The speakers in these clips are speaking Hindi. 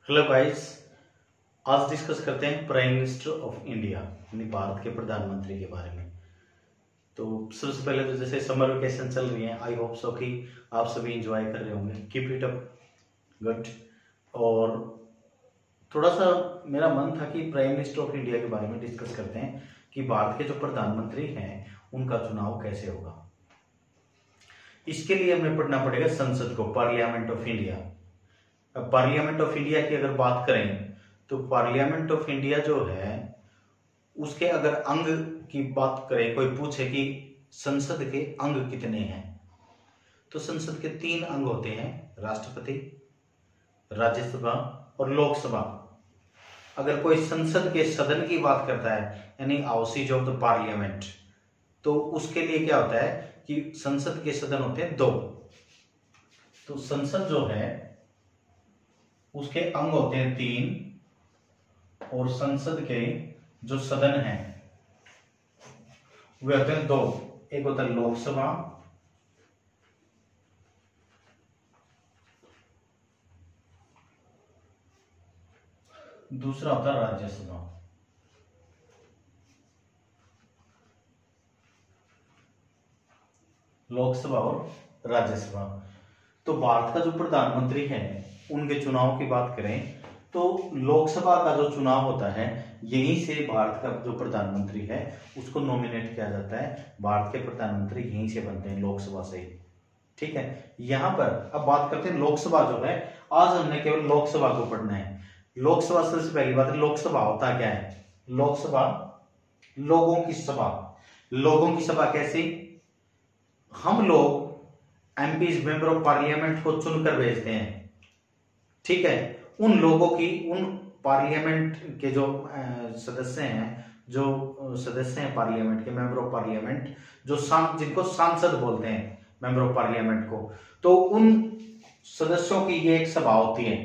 हेलो गाइस, आज डिस्कस करते हैं प्राइम मिनिस्टर ऑफ इंडिया यानी भारत के प्रधानमंत्री के बारे में। तो सबसे पहले तो जैसे समर वेकेशन चल रही है, आई होप सो कि आप सभी एंजॉय कर रहे होंगे। Keep it up, good. और थोड़ा सा मेरा मन था कि प्राइम मिनिस्टर ऑफ इंडिया के बारे में डिस्कस करते हैं कि भारत के जो प्रधानमंत्री हैं उनका चुनाव कैसे होगा। इसके लिए हमें पढ़ना पड़ेगा संसद को, पार्लियामेंट ऑफ इंडिया। अब पार्लियामेंट ऑफ इंडिया की अगर बात करें तो पार्लियामेंट ऑफ इंडिया जो है उसके अगर अंग की बात करें, कोई पूछे कि संसद के अंग कितने हैं, तो संसद के 3 अंग होते हैं, राष्ट्रपति, राज्यसभा और लोकसभा। अगर कोई संसद के सदन की बात करता है यानी हाउसेज ऑफ द पार्लियामेंट, तो उसके लिए क्या होता है कि संसद के सदन होते हैं 2। तो संसद जो है उसके अंग होते हैं 3 और संसद के जो सदन हैं वे होते हैं 2। एक होता है लोकसभा, दूसरा होता है राज्यसभा। लोकसभा और राज्यसभा। तो भारत का जो प्रधानमंत्री है उनके चुनाव की बात करें तो लोकसभा का जो चुनाव होता है यहीं से भारत का जो प्रधानमंत्री है उसको नॉमिनेट किया जाता है। भारत के प्रधानमंत्री यहीं से बनते हैं, लोकसभा से। ठीक है, यहां पर अब बात करते हैं लोकसभा जो है। आज हमने केवल लोकसभा को पढ़ना है। लोकसभा सबसे पहली बात है, लोकसभा होता क्या है? लोकसभा लोगों की सभा। लोगों की सभा कैसी? हम लोग एमपीज, मेंबर ऑफ पार्लियामेंट को चुनकर भेजते हैं। ठीक है, उन लोगों की, उन पार्लियामेंट के जो सदस्य हैं, जो सदस्य हैं पार्लियामेंट के, मेंबर ऑफ पार्लियामेंट, जो जिनको सांसद बोलते हैं, मेंबर ऑफ पार्लियामेंट को, तो उन सदस्यों की ये एक सभा होती है।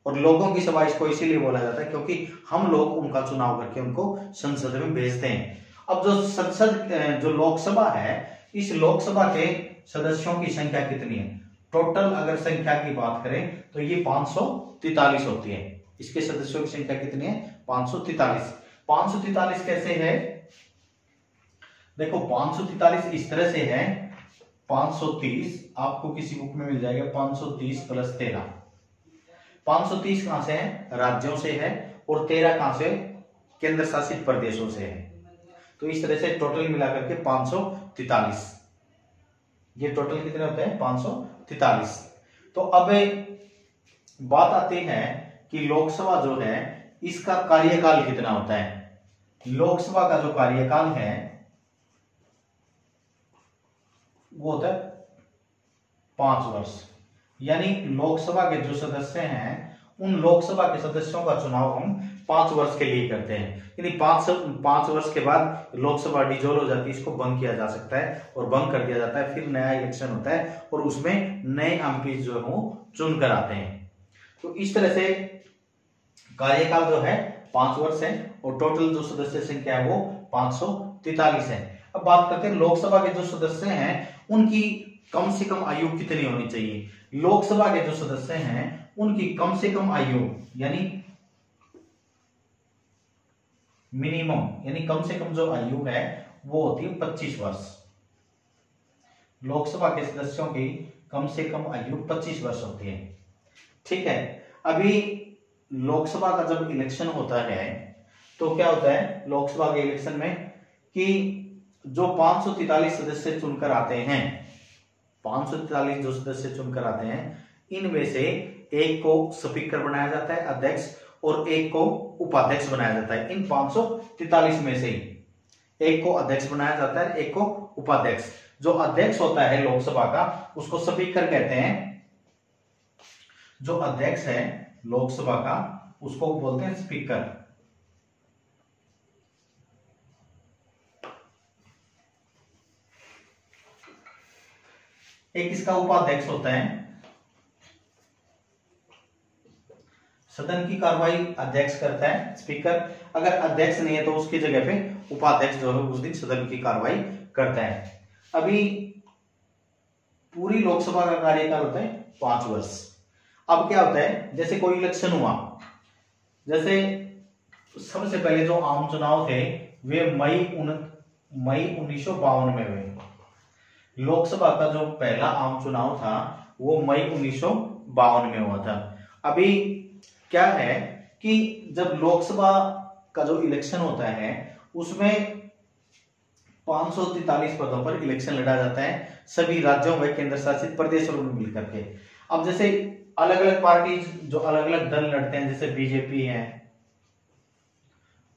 और लोगों की सभा इसको इसीलिए बोला जाता है क्योंकि हम लोग उनका चुनाव करके उनको संसद में भेजते हैं। अब जो संसद, जो लोकसभा है, इस लोकसभा के सदस्यों की संख्या कितनी है? टोटल अगर संख्या की बात करें तो ये 543 होती है। इसके सदस्यों की संख्या कितनी है? 543। 543 कैसे है? देखो 543 इस तरह से है। 530 आपको किसी बुक में मिल जाएगा, 530 + 13। 530 कहां से है? राज्यों से है। और 13 कहां से? केंद्र शासित प्रदेशों से है। तो इस तरह से टोटल मिलाकर के 543। ये टोटल कितने होते हैं? 543। तो अब बात आती है कि लोकसभा जो है इसका कार्यकाल कितना होता है। लोकसभा का जो कार्यकाल है वो होता है 5 वर्ष। यानी लोकसभा के जो सदस्य हैं उन लोकसभा के सदस्यों का चुनाव हम 5 वर्ष के लिए करते हैं। यानी 5 वर्ष के बाद लोकसभा डिजोल्व हो जाती है, इसको भंग किया जा सकता है और भंग कर दिया जाता है। फिर नया इलेक्शन होता है और उसमें नए एमपी जो हो चुन कर आते हैं। तो इस तरह से कार्यकाल जो है 5 वर्ष है और टोटल जो सदस्य संख्या है वो 543 है। अब बात करते हैं लोकसभा के जो सदस्य हैं उनकी कम से कम आयु कितनी होनी चाहिए। लोकसभा के जो सदस्य हैं उनकी कम से कम आयु यानी मिनिमम, यानी कम से कम जो आयु है वो होती है 25 वर्ष। लोकसभा के सदस्यों की कम से कम आयु 25 वर्ष होती है। ठीक है, अभी लोकसभा का जब इलेक्शन होता है तो क्या होता है लोकसभा के इलेक्शन में कि जो 543 सदस्य चुनकर आते हैं, 543 जो सदस्य चुनकर आते हैं, इनमें से एक को स्पीकर बनाया जाता है, अध्यक्ष, और एक को उपाध्यक्ष बनाया जाता है। इन 543 में से एक को अध्यक्ष बनाया जाता है, एक को उपाध्यक्ष। जो अध्यक्ष होता है लोकसभा का उसको स्पीकर कहते हैं। जो अध्यक्ष है लोकसभा का उसको बोलते हैं स्पीकर। एक इसका उपाध्यक्ष होता है। सदन की कार्रवाई अध्यक्ष करता है, स्पीकर। अगर अध्यक्ष नहीं है तो उसकी जगह पे उपाध्यक्ष जो है उस दिन सदन की कार्रवाई करता है। अभी पूरी लोकसभा का कार्यकाल होता है 5 वर्ष। अब क्या होता है, जैसे कोई इलेक्शन हुआ, जैसे सबसे पहले जो आम चुनाव थे वे मई 1952 में हुए। लोकसभा का जो पहला आम चुनाव था वो मई 1952 में हुआ था। अभी क्या है कि जब लोकसभा का जो इलेक्शन होता है उसमें 543 पदों पर इलेक्शन लड़ा जाता है सभी राज्यों व केंद्र शासित प्रदेशों में मिलकर के। अब जैसे अलग अलग पार्टी जो अलग अलग दल लड़ते हैं, जैसे बीजेपी है,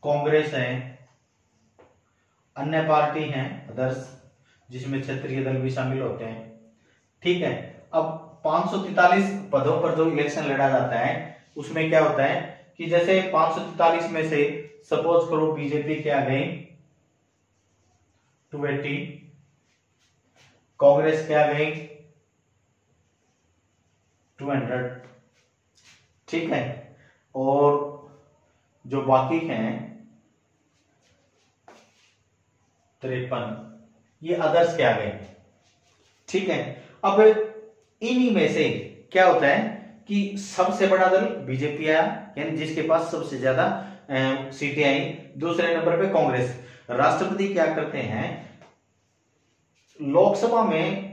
कांग्रेस है, अन्य पार्टी हैं अदर्स, जिसमें क्षेत्रीय दल भी शामिल होते हैं। ठीक है, अब 543 पदों पर जो इलेक्शन लड़ा जाता है उसमें क्या होता है कि जैसे 543 में से सपोज करो बीजेपी के आ गई 280, कांग्रेस के आ गई 200, ठीक है, और जो बाकी हैं 53, ये अदर्स के आ गए। ठीक है, अब इन्हीं में से क्या होता है कि सबसे बड़ा दल बीजेपी आया, यानी जिसके पास सबसे ज्यादा सीटें आई। दूसरे नंबर पे कांग्रेस। राष्ट्रपति क्या करते हैं, लोकसभा में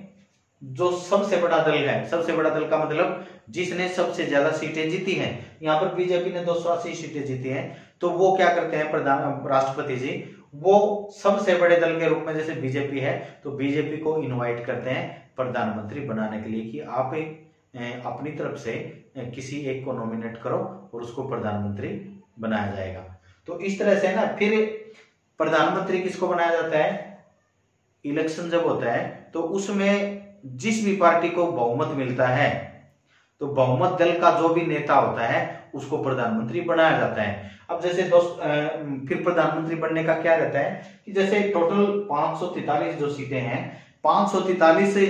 जो सबसे बड़ा दल है, सबसे बड़ा दल का मतलब जिसने सबसे ज्यादा सीटें जीती हैं, यहां पर बीजेपी ने 280 सीटें जीती हैं, तो वो क्या करते हैं राष्ट्रपति जी, वो सबसे बड़े दल के रूप में, जैसे बीजेपी है तो बीजेपी को इनवाइट करते हैं प्रधानमंत्री बनाने के लिए कि आप अपनी तरफ से किसी एक को नॉमिनेट करो और उसको प्रधानमंत्री बनाया जाएगा। तो इस तरह से ना फिर प्रधानमंत्री किसको बनाया जाता है, इलेक्शन जब होता है तो उसमें जिस भी पार्टी को बहुमत मिलता है तो बहुमत दल का जो भी नेता होता है उसको प्रधानमंत्री बनाया जाता है। अब जैसे फिर प्रधानमंत्री बनने का क्या रहता है कि जैसे टोटल 543 जो सीटें हैं, 543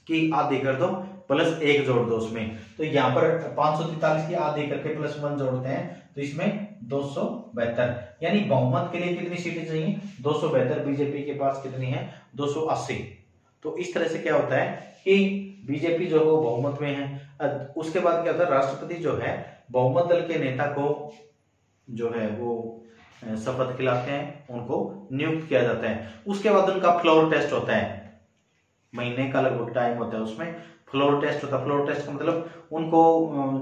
की आधी कर दो प्लस 1 जोड़ दो उसमें, तो यहाँ पर 543 की आधी करके प्लस 1 जोड़ते हैं तो इसमें 272, यानी बहुमत के लिए कितनी सीटें चाहिए, 272। बीजेपी के पास कितनी है, 280। तो इस तरह से क्या होता है कि बीजेपी जो है वो बहुमत में है। उसके बाद क्या होता है, राष्ट्रपति जो है बहुमत दल के नेता को जो है वो शपथ खिलाते हैं, उनको नियुक्त किया जाता है। उसके बाद उनका फ्लोर टेस्ट होता है, महीने का लगभग टाइम होता है, उसमें फ्लोर टेस्ट होता है। फ्लोर टेस्ट का मतलब उनको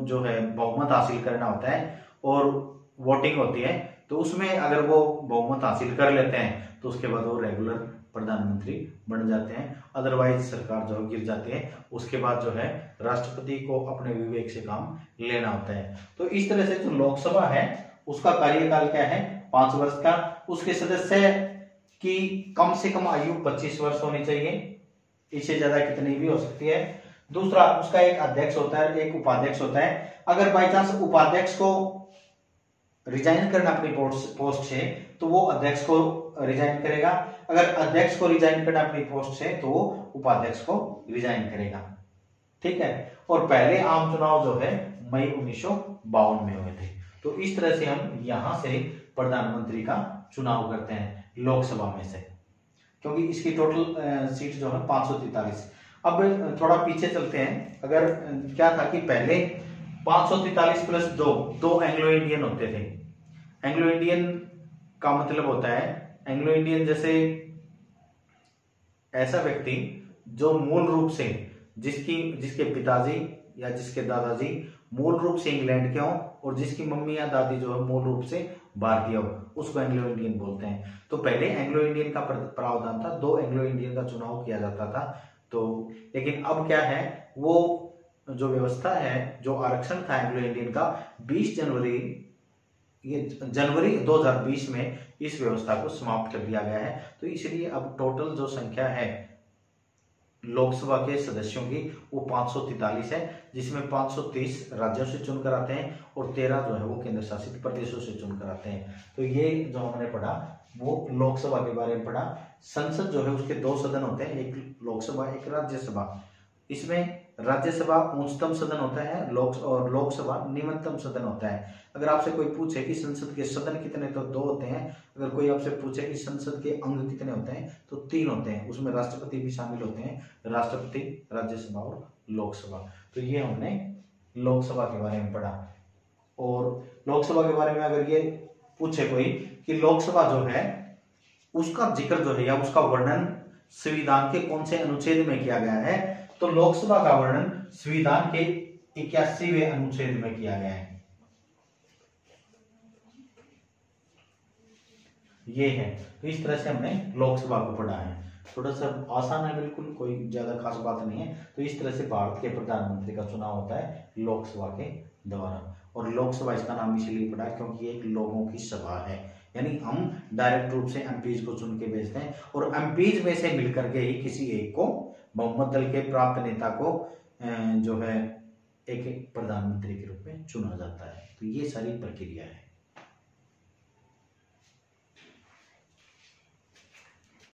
जो है बहुमत हासिल करना होता है और वोटिंग होती है, तो उसमें अगर वो बहुमत हासिल कर लेते हैं तो उसके बाद वो रेगुलर प्रधानमंत्री बन जाते हैं, अदरवाइज सरकार जो गिर जाती है। उसके बाद जो है राष्ट्रपति को अपने विवेक से काम लेना होता है। तो इस तरह से जो लोकसभा है उसका कार्यकाल क्या है, 5 वर्ष का। उसके सदस्य की कम से कम आयु 25 वर्ष होनी चाहिए, इससे ज्यादा कितनी भी हो सकती है। दूसरा, उसका एक अध्यक्ष होता है, एक उपाध्यक्ष होता है। अगर बाई चांस उपाध्यक्ष को रिजाइन करना अपनी पोस्ट से तो वो अध्यक्ष को रिजाइन करेगा, अगर अध्यक्ष को रिजाइन करना अपनी पोस्ट से तो वो उपाध्यक्ष को रिजाइन करेगा। ठीक है, और पहले आम चुनाव जो है मई 1952 में हुए थे। तो इस तरह से हम यहां से प्रधानमंत्री का चुनाव करते हैं लोकसभा में से, क्योंकि इसकी टोटल सीट जो है 543। अब थोड़ा पीछे चलते हैं। अगर क्या था कि पहले 543 प्लस 2 एंग्लो इंडियन होते थे। एंग्लो इंडियन का मतलब होता है, एंग्लो इंडियन जैसे ऐसा व्यक्ति जो मूल रूप से जिसके पिताजी या जिसके दादाजी मूल रूप से इंग्लैंड के हों और जिसकी मम्मी या दादी जो है मूल रूप से भारतीय हो, उसको एंग्लो इंडियन बोलते हैं। तो पहले एंग्लो इंडियन का प्रावधान था, 2 एंग्लो इंडियन का चुनाव किया जाता था। तो लेकिन अब क्या है, वो जो व्यवस्था है, जो आरक्षण था एंग्लो इंडियन का, 20 जनवरी 2020 में इस व्यवस्था को समाप्त कर दिया गया है। तो इसलिए अब टोटल जो संख्या है लोकसभा के सदस्यों की वो 543 है, जिसमें 530 राज्यों से चुनकर आते हैं और 13 जो है वो केंद्र शासित प्रदेशों से चुनकर आते हैं। तो ये जो हमने पढ़ा वो लोकसभा के बारे में पढ़ा। संसद जो है उसके 2 सदन होते हैं, एक लोकसभा एक राज्यसभा। इसमें राज्यसभा उच्चतम सदन होता है, लोकसभा निम्नतम सदन होता है। अगर आपसे कोई पूछे कि संसद के सदन कितने, तो 2 होते हैं। अगर कोई आपसे पूछे कि संसद के अंग कितने होते हैं तो 3 होते हैं, उसमें राष्ट्रपति भी शामिल होते हैं, राष्ट्रपति, राज्यसभा और लोकसभा। तो ये हमने लोकसभा के बारे में पढ़ा। और लोकसभा के बारे में अगर ये पूछे कोई कि लोकसभा जो है उसका जिक्र जो है या उसका वर्णन संविधान के कौन से अनुच्छेद में किया गया है, तो लोकसभा का वर्णन संविधान के 81वें अनुच्छेद में किया गया है। ये है। तो इस तरह से हमने लोकसभा को पढ़ा है। थोड़ा सा आसान है, बिल्कुल कोई ज्यादा खास बात नहीं है। तो इस तरह से भारत के प्रधानमंत्री का चुनाव होता है लोकसभा के द्वारा। और लोकसभा इसका नाम इसलिए पड़ा है क्योंकि ये एक लोगों की सभा है, यानी हम डायरेक्ट रूप से एमपीज को चुन के भेजते हैं और एमपीज में से मिलकर के ही किसी एक को, बहुमत दल के प्राप्त नेता को जो है एक प्रधानमंत्री के रूप में चुना जाता है। तो ये सारी प्रक्रिया है।